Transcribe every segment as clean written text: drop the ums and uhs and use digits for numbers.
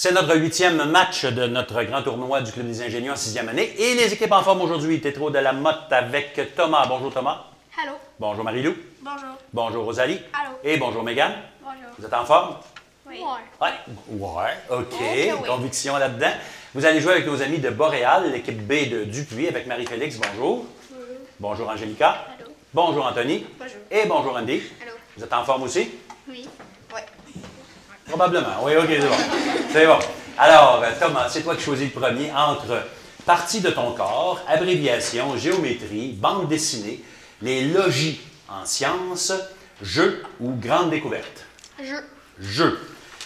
C'est notre 8e match de notre grand tournoi du Club des ingénieurs en 6e année. Et les équipes en forme aujourd'hui, Tétro de la Motte avec Thomas. Bonjour Thomas. Allô. Bonjour Marie-Lou. Bonjour. Bonjour Rosalie. Allô. Et bonjour Mégane. Bonjour. Vous êtes en forme? Oui. Ouais, OK. Oui. Conviction là-dedans. Vous allez jouer avec nos amis de Boréal, l'équipe B de Dupuis avec Marie-Félix. Bonjour. Bonjour. Bonjour Angélica. Allô. Bonjour Anthony. Bonjour. Et bonjour Andy. Allô. Vous êtes en forme aussi? Oui. Oui. Probablement. Oui, OK, c'est bon. C'est bon. Alors, Thomas, c'est toi qui choisis le premier entre partie de ton corps, abréviation, géométrie, bande dessinée, les logis en sciences, jeux ou grande découverte. Jeux.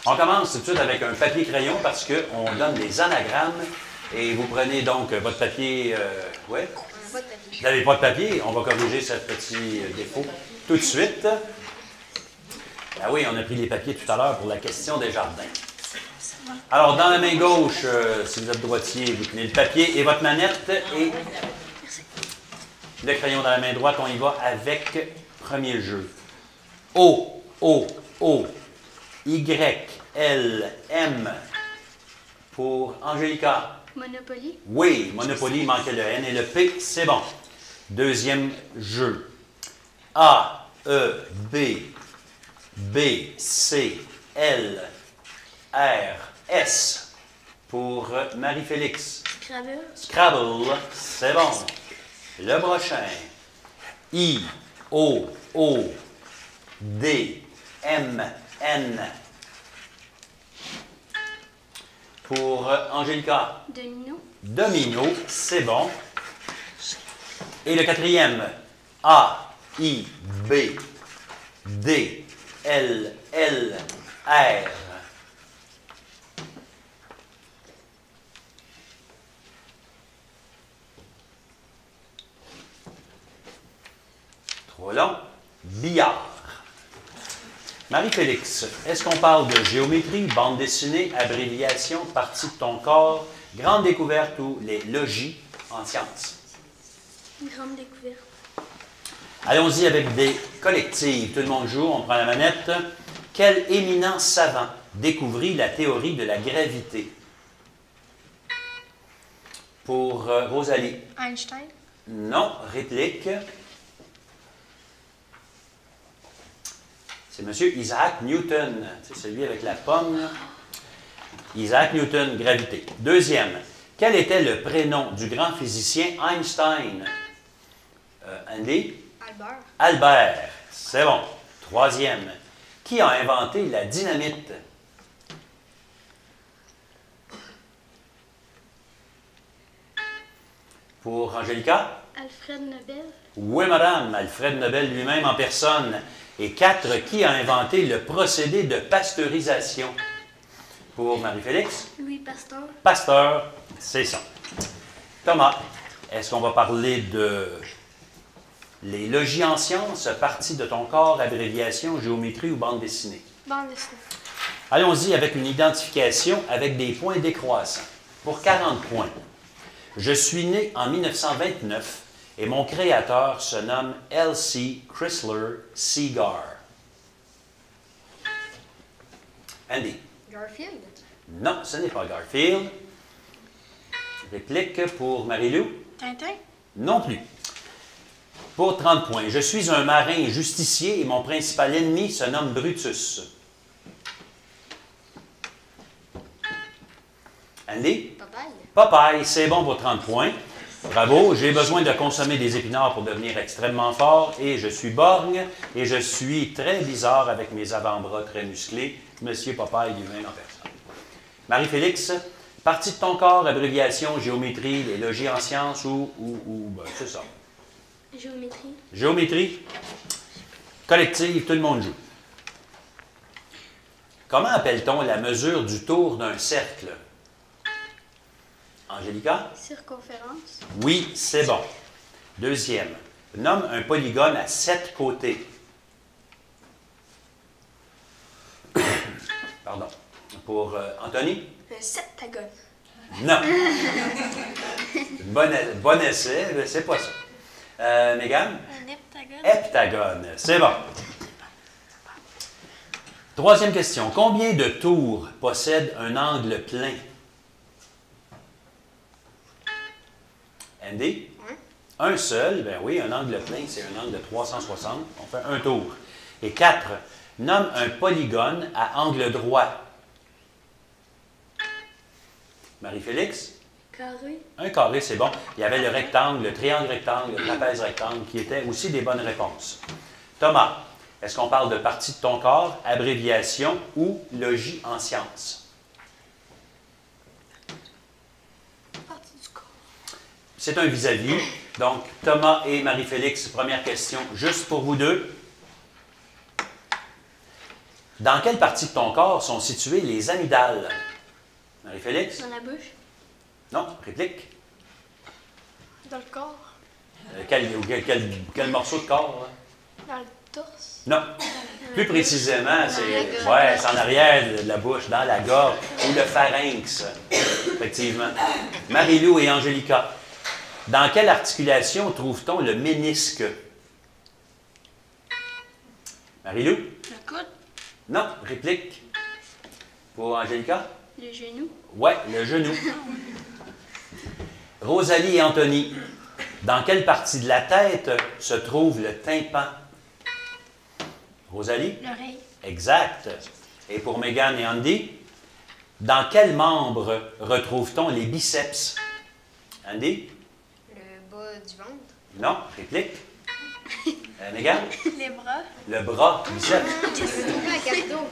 On commence tout de suite avec un papier-crayon parce qu'on donne des anagrammes et vous prenez donc votre papier. Ouais? Pas de papier. Vous n'avez pas de papier? On va corriger ce petit défaut tout de suite. Ben oui, on a pris les papiers tout à l'heure pour la question des jardins. Alors, dans la main gauche, si vous êtes droitier, vous tenez le papier et votre manette et le crayon dans la main droite. On y va avec premier jeu. O, O, O, Y, L, M pour Angélica. Monopoly. Oui, Monopoly, il manquait le N et le P, c'est bon. Deuxième jeu. A, E, B, C, L, R, S pour Marie-Félix. Scrabble. Scrabble, c'est bon. Le prochain. I, O, D, M, N pour Angélica. Domino. Domino, c'est bon. Et le quatrième. A, I, B, D, L, R. Trop long. Billard. Marie-Félix, est-ce qu'on parle de géométrie, bande dessinée, abréviation, partie de ton corps, grande découverte ou les logis en sciences? Grande découverte. Allons-y avec des collectives. Tout le monde joue, on prend la manette. Quel éminent savant découvrit la théorie de la gravité? Pour Rosalie. Einstein. Non, réplique. C'est M. Isaac Newton. C'est celui avec la pomme. Isaac Newton, gravité. Deuxième. Quel était le prénom du grand physicien Einstein? Andy? Albert. Albert. C'est bon. Troisième. Qui a inventé la dynamite? Pour Angélica? Alfred Nobel. Oui, madame. Alfred Nobel lui-même en personne. Et 4. Qui a inventé le procédé de pasteurisation? Pour Marie-Félix? Louis Pasteur. Pasteur, c'est ça. Thomas, est-ce qu'on va parler de les logis en sciences, partie de ton corps, abréviation, géométrie ou bande dessinée? Bande dessinée. Allons-y avec une identification avec des points décroissants. Pour 40 points. Je suis né en 1929 et mon créateur se nomme L.C. Chrysler Seagar. Andy? Garfield. Non, ce n'est pas Garfield. Réplique pour Marie-Lou? Tintin. Non plus. Pour 30 points. Je suis un marin justicier et mon principal ennemi se nomme Brutus. Andy? Popeye. Popeye, c'est bon pour 30 points. Bravo, j'ai besoin de consommer des épinards pour devenir extrêmement fort et je suis borgne et je suis très bizarre avec mes avant-bras très musclés. Monsieur Popeye lui-même en personne. Marie-Félix, partie de ton corps, abréviation, géométrie, les logis en sciences ben, c'est ça. Géométrie. Géométrie, collective, tout le monde joue. Comment appelle-t-on la mesure du tour d'un cercle? Angélica? Circonférence. Oui, c'est bon. Deuxième. Nomme un polygone à 7 côtés. Pardon. Pour Anthony? Un septagone. Non. Bon essai, mais c'est pas ça. Mégane? Un heptagone. Heptagone. C'est bon. Troisième question. Combien de tours possède un angle plein? Andy? Un seul, ben oui, un angle plein, c'est un angle de 360. On fait un tour. Et 4. Nomme un polygone à angle droit. Marie-Félix? Carré. Un carré, c'est bon. Il y avait le rectangle, le triangle rectangle, le trapèze rectangle, qui étaient aussi des bonnes réponses. Thomas, est-ce qu'on parle de partie de ton corps, abréviation ou logis en sciences? Partie du corps. C'est un vis-à-vis. Donc, Thomas et Marie-Félix, première question, juste pour vous deux. Dans quelle partie de ton corps sont situées les amygdales? Marie-Félix? Dans la bouche. Non, réplique. Dans le corps. Quel morceau de corps? Hein? Dans le torse. Non. Plus précisément, c'est gorge. c'est en arrière de la bouche, dans la gorge, ou le pharynx, effectivement. Marie-Lou et Angélica, dans quelle articulation trouve-t-on le ménisque? Marie-Lou? Le coude. Non, réplique. Pour Angélica? Le genou. Ouais, le genou. Rosalie et Anthony, dans quelle partie de la tête se trouve le tympan? Rosalie? L'oreille. Exact. Et pour Mégane et Andy, dans quel membre retrouve-t-on les biceps? Andy? Le bas du ventre. Non, réplique. Mégane? Les bras. Le bras, biceps. Le abdos.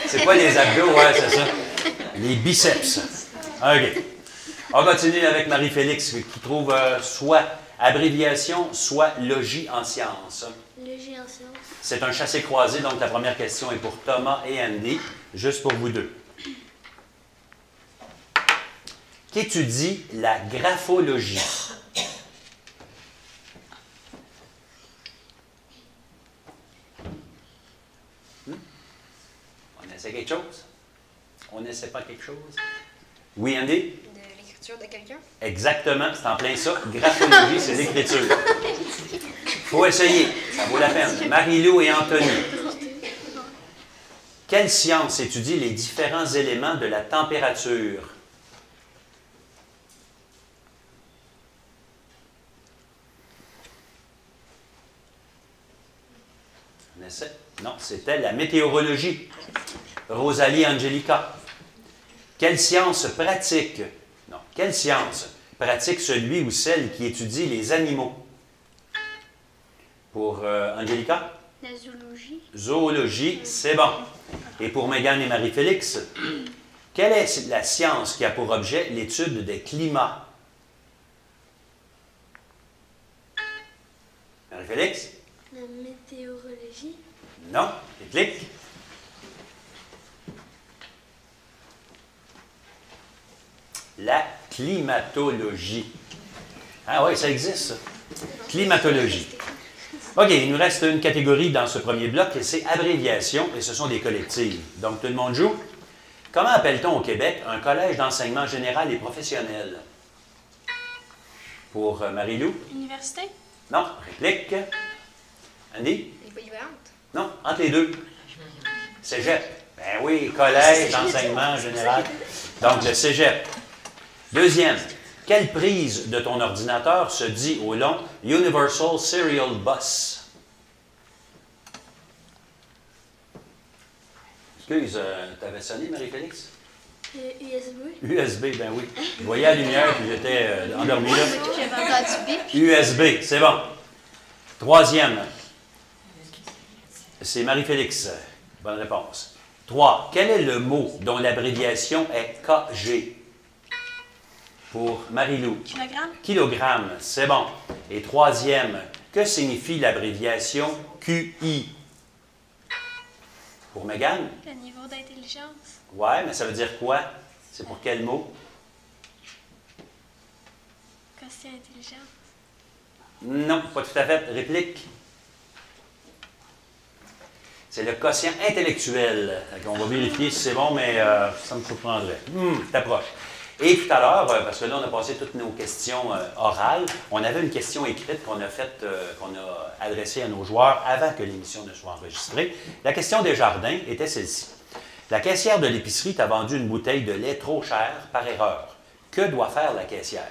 C'est pas les abdos, ouais, c'est ça. Les biceps. OK. On continue avec Marie-Félix qui trouve soit abréviation, soit logis en sciences. Logis en sciences. C'est un chassé-croisé, donc la première question est pour Thomas et Andy, juste pour vous deux. Qu'étudie la graphologie? On essaie quelque chose? On n'essaie pas quelque chose? Oui, Andy? De l'écriture de quelqu'un. Exactement, c'est en plein ça. Graphologie, c'est l'écriture. Faut essayer, ça vaut la peine. Marie-Lou et Anthony. Quelle science étudie les différents éléments de la température? On essaie? Non, c'était la météorologie. Rosalie et Angélica. Quelle science pratique? Non, quelle science pratique celui ou celle qui étudie les animaux? Pour Angélica? La zoologie. Zoologie, c'est bon. Et pour Mégane et Marie-Félix, quelle est la science qui a pour objet l'étude des climats? Marie-Félix? La météorologie. Non. Réplique? La climatologie. Ah oui, ça existe, ça. Climatologie. OK, il nous reste une catégorie dans ce premier bloc, et c'est abréviation, et ce sont des collectives. Donc, tout le monde joue. Comment appelle-t-on au Québec un collège d'enseignement général et professionnel? Pour Marie-Lou? Université. Non. Réplique? Andy? Les polyvalentes. Non, entre les deux. Cégep. Ben oui, collège d'enseignement général. Donc, le cégep. Deuxième, quelle prise de ton ordinateur se dit au long Universal Serial Bus? Excuse, t'avais sonné, Marie-Félix? USB. USB, ben oui. Je voyais la lumière, puis j'étais endormi là. J'avais entendu bip. USB, c'est bon. Troisième, c'est Marie-Félix. Bonne réponse. 3. Quel est le mot dont l'abréviation est KG? Pour Marie-Lou. Kilogramme. Kilogramme, c'est bon. Et troisième, que signifie l'abréviation QI? Pour Mégane? Le niveau d'intelligence. Ouais, mais ça veut dire quoi? C'est pour quel mot? Quotient intelligence. Non, pas tout à fait. Réplique. C'est le quotient intellectuel. On va vérifier si c'est bon, mais ça me surprendrait. T'approches. Et tout à l'heure, parce que là, on a passé toutes nos questions orales, on avait une question écrite qu'on a faite, qu'on a adressée à nos joueurs avant que l'émission ne soit enregistrée. La question des jardins était celle-ci. La caissière de l'épicerie t'a vendu une bouteille de lait trop chère par erreur. Que doit faire la caissière?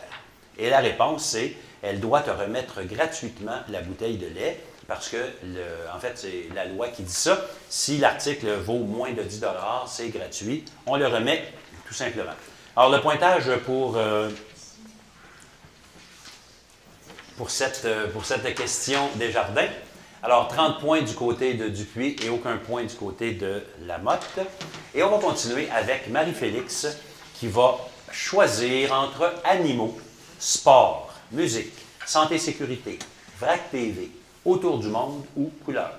Et la réponse, c'est elle doit te remettre gratuitement la bouteille de lait parce que, en fait, c'est la loi qui dit ça. Si l'article vaut moins de 10 $, c'est gratuit. On le remet tout simplement. Alors, le pointage pour cette question des jardins. Alors, 30 points du côté de Dupuis et aucun point du côté de Lamotte. Et on va continuer avec Marie-Félix qui va choisir entre animaux, sport, musique, santé, sécurité, VRAC TV, autour du monde ou couleur.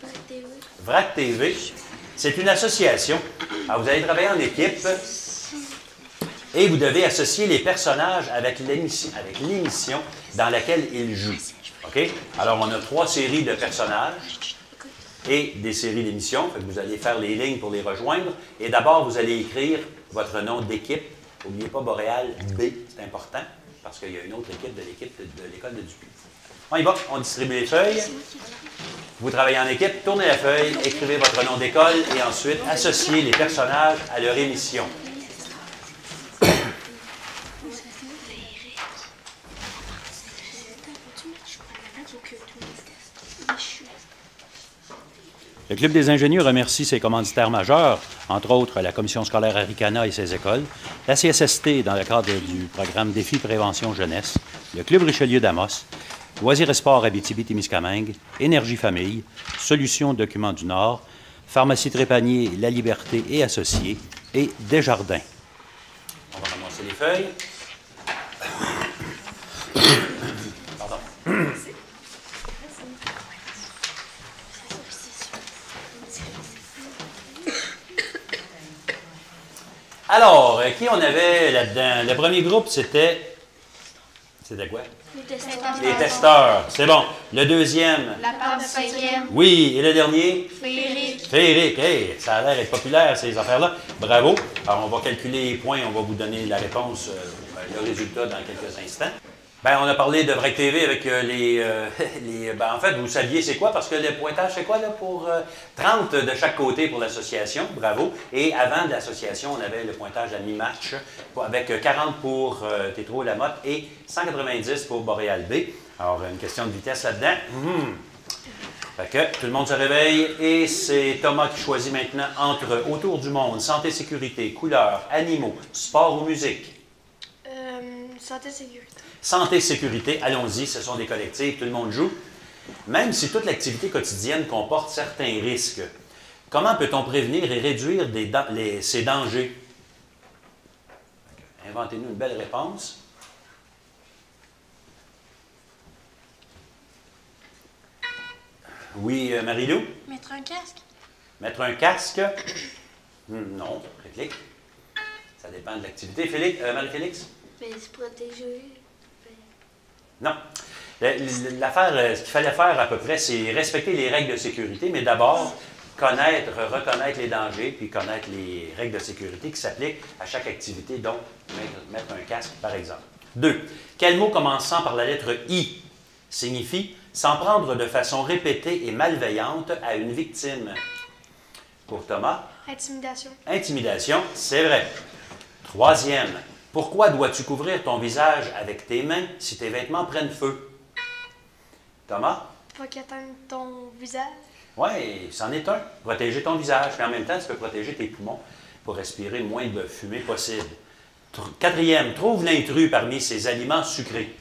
VRAC TV. VRAC TV, c'est une association. Alors, vous allez travailler en équipe et vous devez associer les personnages avec l'émission dans laquelle ils jouent. OK? Alors, on a 3 séries de personnages et des séries d'émissions. Vous allez faire les lignes pour les rejoindre. Et d'abord, vous allez écrire votre nom d'équipe. N'oubliez pas Boréal B, c'est important, parce qu'il y a une autre équipe de l'école de Dupuis. On y va, on distribue les feuilles. Vous travaillez en équipe, tournez la feuille, écrivez votre nom d'école et ensuite associez les personnages à leur émission. Le Club des ingénieurs remercie ses commanditaires majeurs, entre autres la Commission scolaire Aricana et ses écoles, la CSST dans le cadre du programme Défi Prévention Jeunesse, le Club Richelieu d'Amos, Loisirs et Sports Abitibi-Témiscamingue, Énergie Famille, Solutions Documents du Nord, Pharmacie Trépanier, La Liberté et Associés, et Desjardins. On va ramasser les feuilles. Pardon. Alors, qui on avait là-dedans? Le premier groupe, c'était... C'était quoi? Les testeurs. Les testeurs. C'est bon. Le deuxième? La part de 5e. Oui. Et le dernier? Féerique. Féerique. Hey, ça a l'air d'être populaire, ces affaires-là. Bravo. Alors, on va calculer les points. On va vous donner la réponse, le résultat dans quelques instants. Bien, on a parlé de VRAC TV avec ben, en fait, vous saviez c'est quoi? Parce que le pointage, c'est quoi là pour 30 de chaque côté pour l'association. Bravo. Et avant de l'association, on avait le pointage à mi-match avec 40 pour Tétro Lamotte et 190 pour Boréal B. Alors, une question de vitesse là-dedans. Fait que tout le monde se réveille et c'est Thomas qui choisit maintenant entre autour du monde, santé, sécurité, couleurs, animaux, sport ou musique. Santé, sécurité. Santé, sécurité, allons-y, ce sont des collectifs, tout le monde joue. Même si toute l'activité quotidienne comporte certains risques, comment peut-on prévenir et réduire ces dangers? Inventez-nous une belle réponse. Oui, Marie-Lou? Mettre un casque. Mettre un casque? Non, réplique. Ça dépend de l'activité. Marie-Félix? Mais se protéger. Non. Ce qu'il fallait faire à peu près, c'est respecter les règles de sécurité, mais d'abord, reconnaître les dangers, puis connaître les règles de sécurité qui s'appliquent à chaque activité, donc mettre un casque, par exemple. 2. Quel mot commençant par la lettre I signifie s'en prendre de façon répétée et malveillante à une victime? Pour Thomas? Intimidation. Intimidation, c'est vrai. 3e. Pourquoi dois-tu couvrir ton visage avec tes mains si tes vêtements prennent feu? Thomas? Pas qu'atteindre ton visage. Oui, c'en est un. Protéger ton visage. Mais en même temps, tu peux protéger tes poumons pour respirer le moins de fumée possible. 4e. Trouve l'intrus parmi ces aliments sucrés.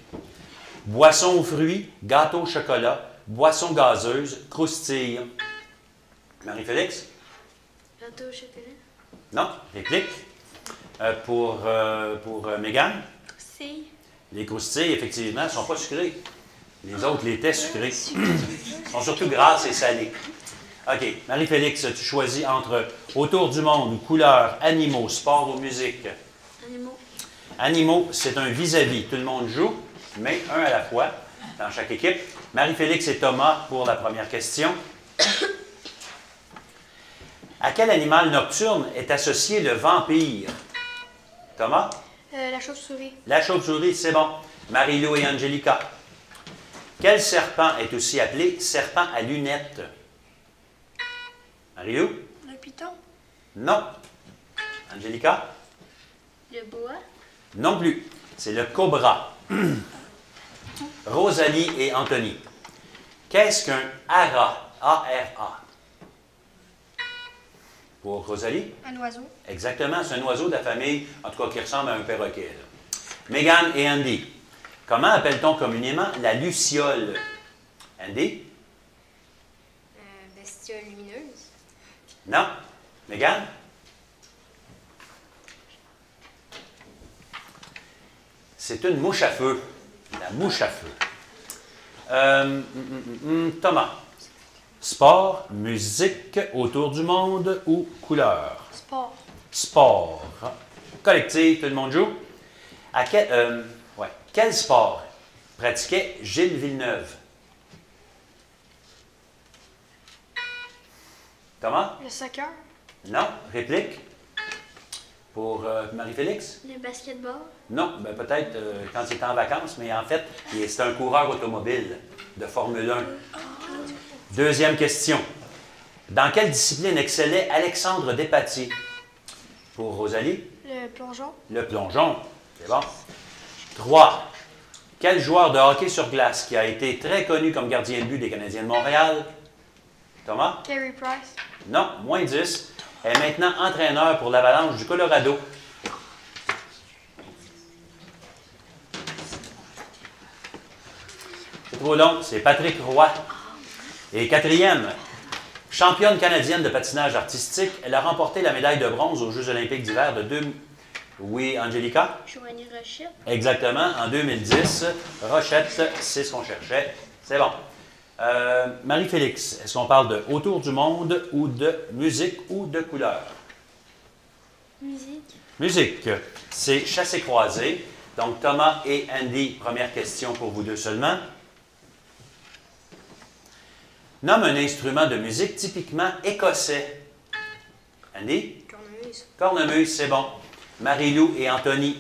Boisson aux fruits, gâteau au chocolat, boisson gazeuse, croustille. Marie-Félix? Gâteau au chocolat. Non, réplique. Pour Mégane? Croustille. Les croustilles, effectivement, ne sont pas sucrées. Les autres, les étaient sucrés. Ils sont surtout grasses et salées. OK. Marie-Félix, tu choisis entre autour du monde, couleurs, animaux, sport ou musique? Animaux. Animaux, c'est un vis-à-vis. Tout le monde joue, mais un à la fois dans chaque équipe. Marie-Félix et Thomas pour la première question. À quel animal nocturne est associé le vampire? Thomas? La chauve-souris. La chauve-souris, c'est bon. Marie-Lou et Angelica. Quel serpent est aussi appelé serpent à lunettes? Marie-Lou? Le python. Non. Angelica? Le boa. Non plus. C'est le cobra. Rosalie et Anthony. Qu'est-ce qu'un ara? A-R-A. Pour Rosalie? Un oiseau. Exactement, c'est un oiseau de la famille, en tout cas qui ressemble à un perroquet. Là. Megan et Andy. Comment appelle-t-on communément la luciole? Andy? Bestiole lumineuse. Non. Megan? C'est une mouche à feu. La mouche à feu. Thomas. Sport, musique, autour du monde ou couleur? Sport. Sport. Collectif, tout le monde joue. À quel sport pratiquait Gilles Villeneuve? Thomas? Le soccer. Non. Réplique? Pour Marie-Félix? Le basketball. Non, ben peut-être quand il était en vacances, mais en fait, c'est un coureur automobile de Formule 1. Deuxième question. Dans quelle discipline excellait Alexandre Despatie? Pour Rosalie? Le plongeon. Le plongeon. C'est bon. 3. Quel joueur de hockey sur glace qui a été très connu comme gardien de but des Canadiens de Montréal? Thomas? Carey Price. Non, moins 10. Elle est maintenant entraîneur pour l'Avalanche du Colorado. C'est trop long. C'est Patrick Roy. Et quatrième, championne canadienne de patinage artistique, elle a remporté la médaille de bronze aux Jeux olympiques d'hiver de 2000. Oui, Angelica? Joanie Rochette. Exactement, en 2010. Rochette, c'est ce qu'on cherchait. C'est bon. Marie-Félix, est-ce qu'on parle de autour du monde ou de musique ou de couleur? Musique. Musique, c'est chassé-croisé. Donc, Thomas et Andy, première question pour vous deux seulement. Nomme un instrument de musique typiquement écossais. Andy? Cornemuse. Cornemuse, c'est bon. Marie-Lou et Anthony.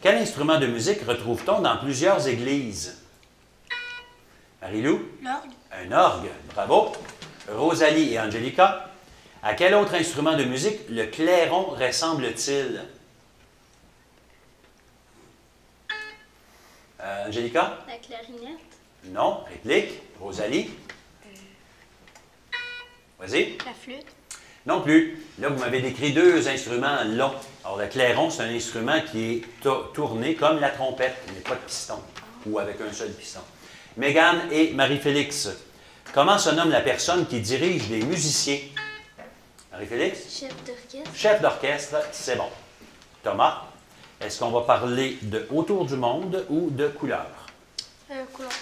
Quel instrument de musique retrouve-t-on dans plusieurs églises? Marie-Lou? L'orgue. Un orgue, bravo. Rosalie et Angelica. À quel autre instrument de musique le clairon ressemble-t-il? Angelica? La clarinette. Non. Réplique. Rosalie? Vas-y. La flûte. Non plus. Là, vous m'avez décrit deux instruments longs. Alors, le clairon, c'est un instrument qui est tourné comme la trompette, mais pas de piston, ou avec un seul piston. Mégane et Marie-Félix, comment se nomme la personne qui dirige les musiciens? Marie-Félix? Chef d'orchestre. Chef d'orchestre, c'est bon. Thomas, est-ce qu'on va parler de autour du monde ou de couleur? Couleur.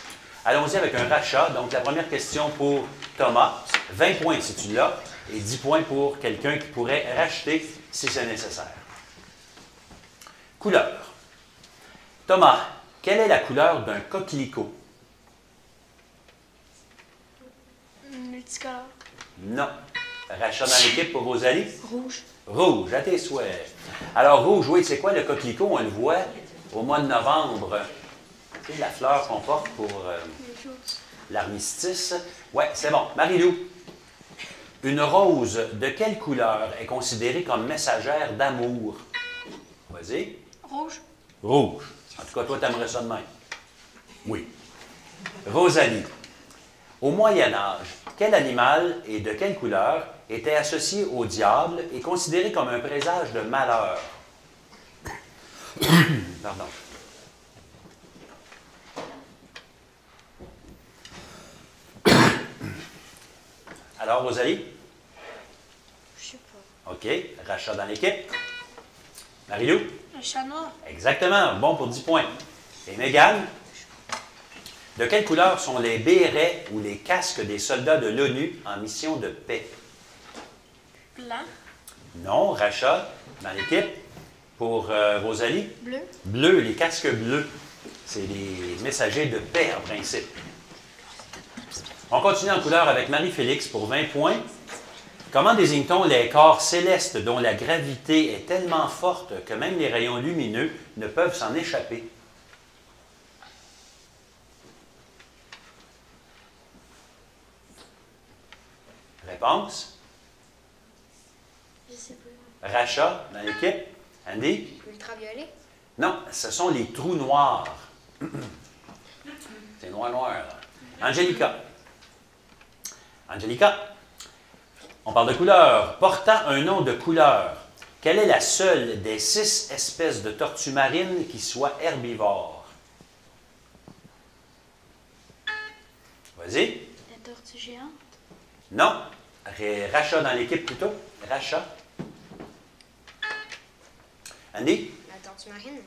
Allons-y avec un rachat. Donc, la première question pour Thomas, 20 points si tu l'as, et 10 points pour quelqu'un qui pourrait racheter si c'est nécessaire. Couleur. Thomas, quelle est la couleur d'un coquelicot? Multicolore. Non. Rachat dans l'équipe pour Rosalie? Rouge. Rouge, à tes souhaits. Alors, rouge, oui, c'est quoi le coquelicot? On le voit au mois de novembre. Tu sais, la fleur qu'on porte pour l'armistice. Oui, c'est bon. Marie-Lou, une rose de quelle couleur est considérée comme messagère d'amour? Vas-y. Rouge. Rouge. En tout cas, toi, tu aimerais ça de même. Oui. Rosalie, au Moyen Âge, quel animal et de quelle couleur était associé au diable et considéré comme un présage de malheur? Pardon. Alors, Rosalie? Je sais pas. OK. Rachat dans l'équipe. Marie-Lou? Un chat noir. Exactement. Bon pour 10 points. Et Mégane? De quelle couleur sont les bérets ou les casques des soldats de l'ONU en mission de paix? Blanc. Non. Rachat dans l'équipe. Pour Rosalie? Bleu. Bleu. Les casques bleus. C'est les messagers de paix en principe. On continue en couleur avec Marie-Félix pour 20 points. Comment désigne-t-on les corps célestes dont la gravité est tellement forte que même les rayons lumineux ne peuvent s'en échapper? Réponse? Je sais pas. Rachat dans l'équipe? Andy? Ultraviolet. Non, ce sont les trous noirs. C'est noir, noir. Là. Angelica. Angelica, on parle de couleur. Portant un nom de couleur, quelle est la seule des 6 espèces de tortues marines qui soit herbivore? Vas-y. La tortue géante. Non. Rachat dans l'équipe plutôt. Rachat. Andy? La tortue marine.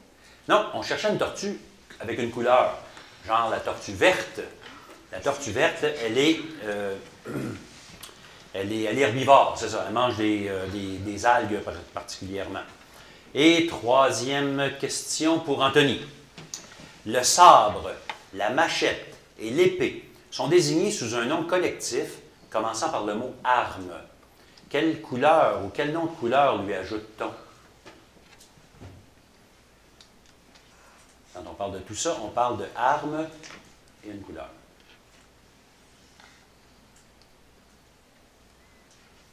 Non, on cherchait une tortue avec une couleur, genre la tortue verte. La tortue verte, elle est herbivore, c'est ça. Elle mange des algues particulièrement. Et troisième question pour Anthony. Le sabre, la machette et l'épée sont désignés sous un nom collectif commençant par le mot arme. Quelle couleur ou quel nom de couleur lui ajoute-t-on? Quand on parle de tout ça, on parle de arme et une couleur.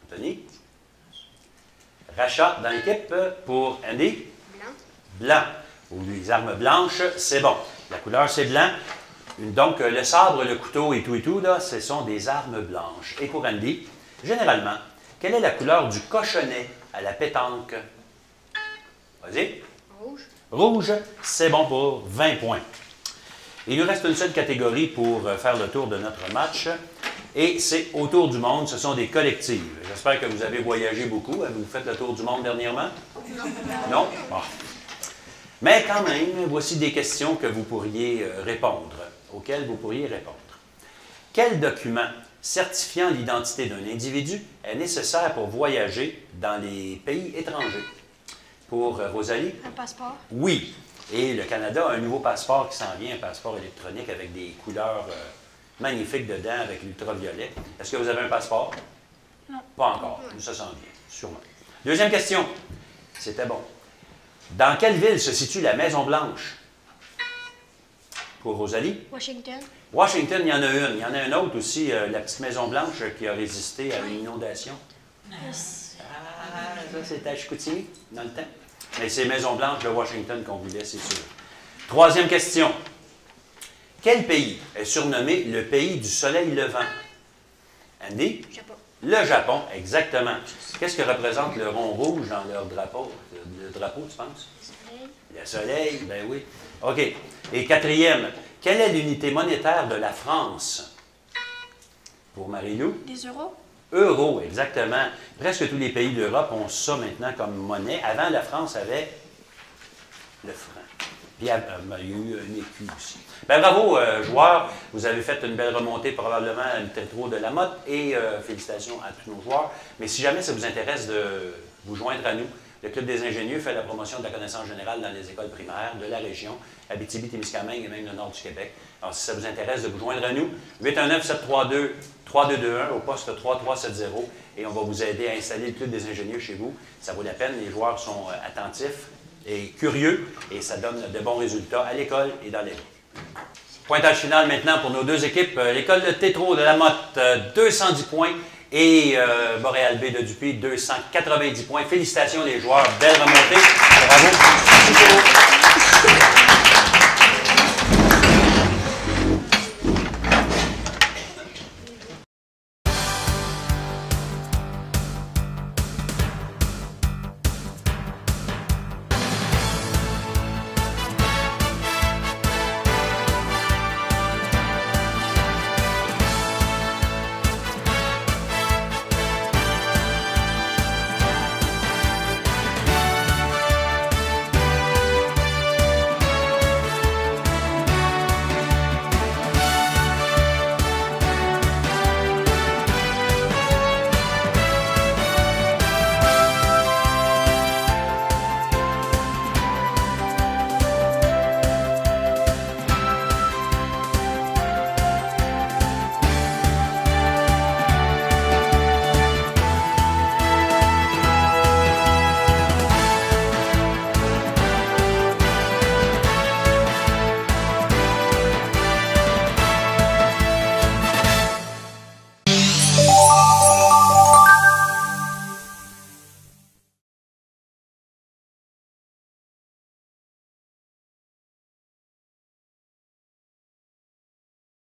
Anthony? Rachat dans l'équipe pour Andy? Blanc. Blanc. Ou les armes blanches, c'est bon. La couleur, c'est blanc. Donc, le sabre, le couteau et tout, là, ce sont des armes blanches. Et pour Andy, généralement, quelle est la couleur du cochonnet à la pétanque? Vas-y. Rouge. Rouge, c'est bon pour 20 points. Il nous reste une seule catégorie pour faire le tour de notre match. Et c'est autour du monde, ce sont des collectives. J'espère que vous avez voyagé beaucoup. Vous faites le tour du monde dernièrement? Non? Bon. Mais quand même, voici des questions que vous pourriez répondre, auxquelles vous pourriez répondre. Quel document certifiant l'identité d'un individu est nécessaire pour voyager dans les pays étrangers? Pour Rosalie? Un passeport. Oui. Et le Canada a un nouveau passeport qui s'en vient, un passeport électronique avec des couleurs magnifiques dedans, avec l'ultraviolet. Est-ce que vous avez un passeport? Non. Pas encore. Ça s'en vient, sûrement. Deuxième question. C'était bon. Dans quelle ville se situe la Maison-Blanche? Pour Rosalie? Washington. Washington, il y en a une. Il y en a une autre aussi, la petite Maison-Blanche qui a résisté à une inondation. Yes. Ah, ça, c'est à Chicoutimi, dans le temps. Mais c'est Maison-Blanche de Washington qu'on voulait, c'est sûr. Troisième question. Quel pays est surnommé le pays du soleil levant? Andy? Japon. Le Japon, exactement. Qu'est-ce que représente le rond rouge dans leur drapeau? Le drapeau, tu penses? Le soleil. Le soleil, ben oui. OK. Et quatrième, quelle est l'unité monétaire de la France? Pour Marie-Lou? Des euros. Euro, exactement. Presque tous les pays d'Europe ont ça maintenant comme monnaie. Avant, la France avait le franc. Puis il y a eu un écu aussi. Ben, bravo, joueurs. Vous avez fait une belle remontée probablement à l'Intetro de la Motte et félicitations à tous nos joueurs. Mais si jamais ça vous intéresse de vous joindre à nous, le Club des ingénieux fait la promotion de la connaissance générale dans les écoles primaires de la région, Abitibi-Témiscamingue et même le nord du Québec. Alors, si ça vous intéresse de vous joindre à nous, 819-732-3221 au poste 3370 et on va vous aider à installer le Club des ingénieux chez vous. Ça vaut la peine, les joueurs sont attentifs et curieux et ça donne de bons résultats à l'école et dans les rues. Pointage final maintenant pour nos deux équipes. L'école de Tétro de la Motte, 210 points. Et Montréal B de Dupuis, 290 points. Félicitations les joueurs, belle remontée. Bravo. Merci,